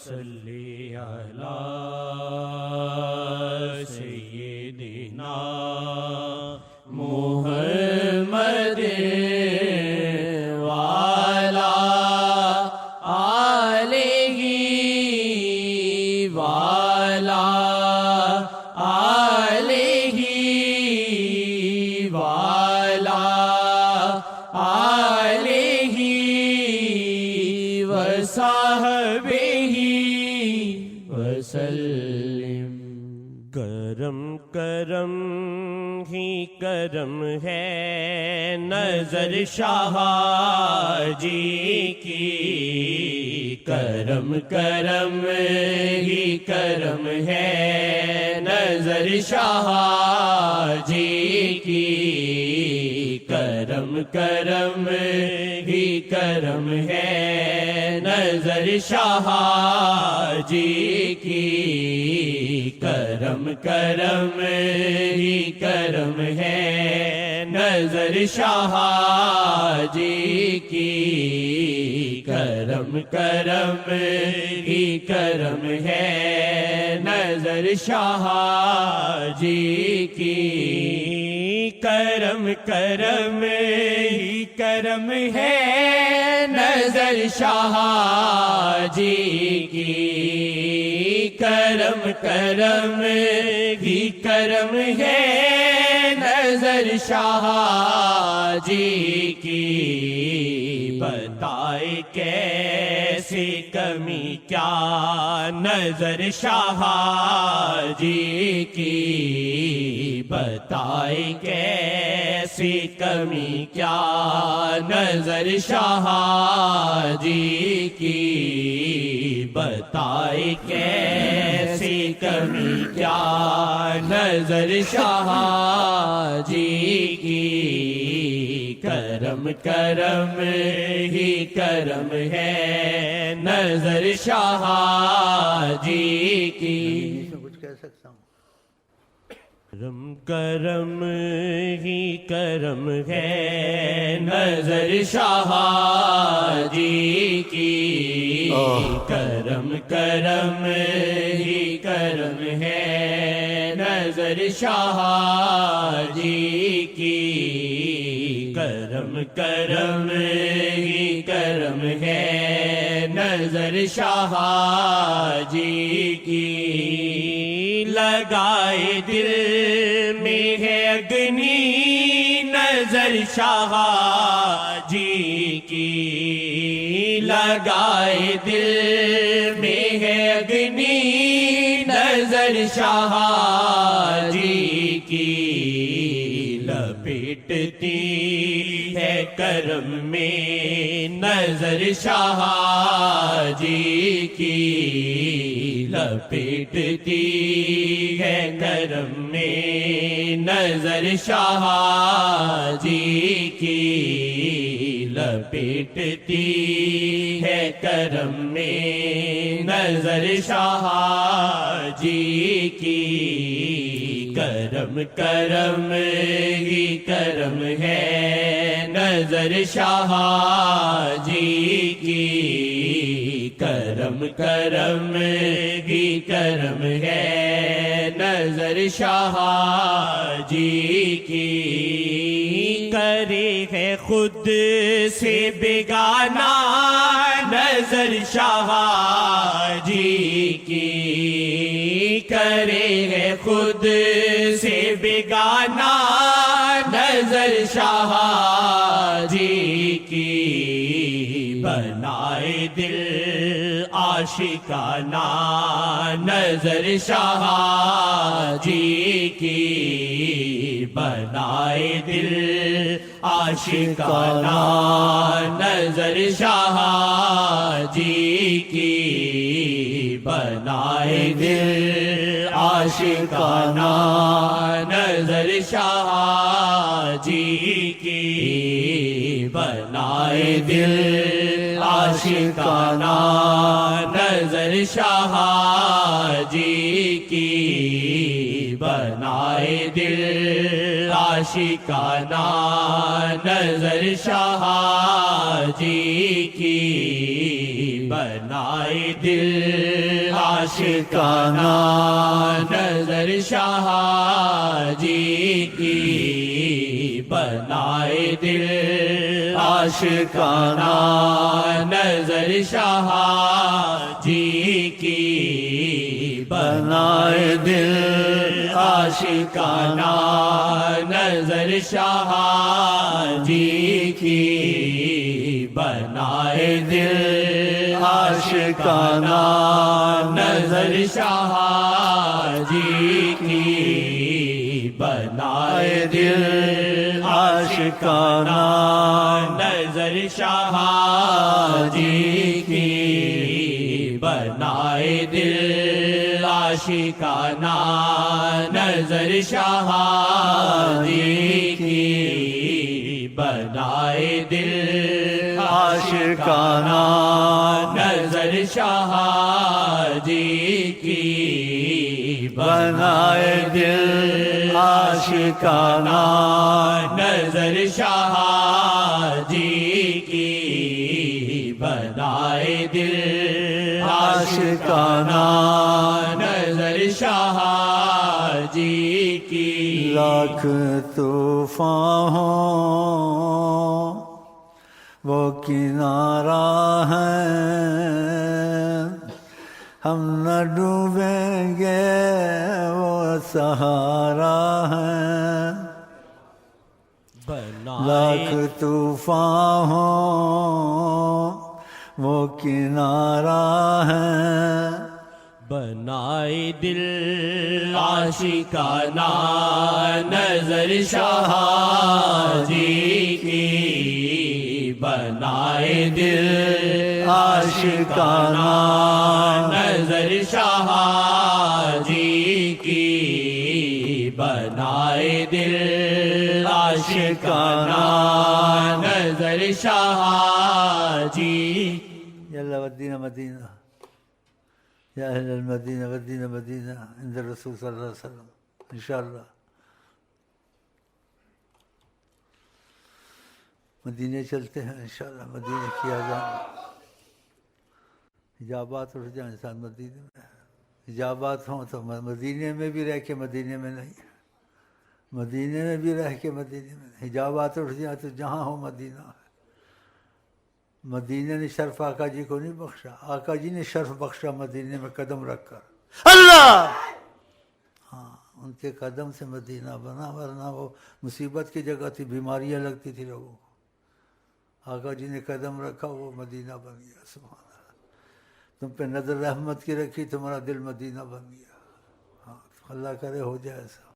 صلی علی سیدنا محمد وعلی آلہ وعلی آلہ وعلی آلہ وصحبہ وسلم۔ کرم کرم ہی کرم ہے نظر شاہ جی کی، کرم کرم ہی کرم ہے نظر شاہ جی کی، کرم کرم ہی کرم ہے نظر شاہ جی کی، کرم کرم ہی کرم ہے نظر شاہ جی کی، کرم کرم ہی کرم ہے نظر شاہ جی کی، کرم کرم ہی کرم ہے نظر شاہ جی کی، کرم کرم ہی کرم ہے نظر شاہ جی کی، بتائے کیسی کمی کیا نظر شاہ جی کی، بتائے کیسی کمی کیا نظر شاہ جی کی، بتائے کیسی کمی کیا نظر شاہ جی کی، کرم کرم ہی کرم ہے نظر شاہ جی کی، کچھ کہہ سکتا ہوں۔ کرم کرم ہی کرم ہے نظر شاہ جی کی، کرم کرم ہی کرم ہے نظر شاہ جی کی، کرم کرم ہی کرم ہے نظر شاہ جی کی، لگائے دل میں ہے اگنی نظر شاہ جی کی، لگائے دل میں ہے اگنی نظر شاہ جی کی، لپیٹتی ہے کرم میں نظر شاہ جی کی، لپیٹتی ہے کرم میں نظر شاہ جی کی، لپیٹتی ہے کرم میں نظر شاہ جی کی، کرم کرم ہی کرم ہے نظر شاہ جی کی، کرم کرم ہی کرم ہے نظر شاہ جی کی، کرے ہے خود سے بیگانہ نظر شاہ جی کی، کرے ہے خود سے بیگانہ نظر شاہ جی کی، بنائے دل عاشقانہ نظر شاہ جی کی، بنائے دل عاشقانہ نظر شاہ جی کی، بنائے دل عاشقانہ نظر شاہ جی کی، بنائے دل عاشقانہ نظر شاہ جی کی، بنائے دل عاشقانہ نظر شاہ جی کی، بنائے دل عاشقانہ نظر شاہ جی کی بنائے دل عاشقانہ نظر شاہ جی کی بنائے دل عاشقانہ نظر شاہ جی کی بنائے دل عاشقانہ نظر شاہ جی کی بنائے دل عاشقانہ نظر شاہ جی کی بنائے دل عاشقانہ نظر شاہ جی کی بنائے دل عاشقانہ نظر شاہ جی کی بنائے دل عاشقانہ نظر شاہ جی کی بنائے دل عاشقانہ نظر شاہ جی کی لاکھ طوفان ہو وہ کنارہ ہے ہم نہ ڈوبیں گے وہ سہارا ہے لاکھ طوفان ہو وہ کنارہ ہے بنائے دل عاشقانہ نظر شاہ جی کی بنائے دل عاشقانہ نظر شاہ جی کی بنائے دل عاشقانہ نظر شاہ جی یلا ودینا مدینہ یا اہل المدینہ ودینا مدینہ عند رسول صلی اللہ علیہ وسلم انشاءاللہ مدینے چلتے ہیں انشاءاللہ مدینے کی آزان حجابات اٹھ جائیں انسان مدینے میں حجابات ہوں تو مدینے میں بھی رہ کے مدینے میں نہیں مدینے میں بھی رہ کے مدینے میں نہیں حجابات اٹھ جائیں تو جہاں ہو مدینہ ہے مدینے نے شرف آقا جی کو نہیں بخشا آقا جی نے شرف بخشا مدینے میں قدم رکھ کر اللہ ہاں ان کے قدم سے مدینہ بنا ورنہ وہ مصیبت کی جگہ تھی بیماریاں لگتی تھی لوگوں کو آقا جی نے قدم رکھا وہ مدینہ بن گیا سبحان اللہ تم پہ نظر رحمت کی رکھی تمہارا دل مدینہ بن گیا ہاں اللہ کرے ہو جائے ایسا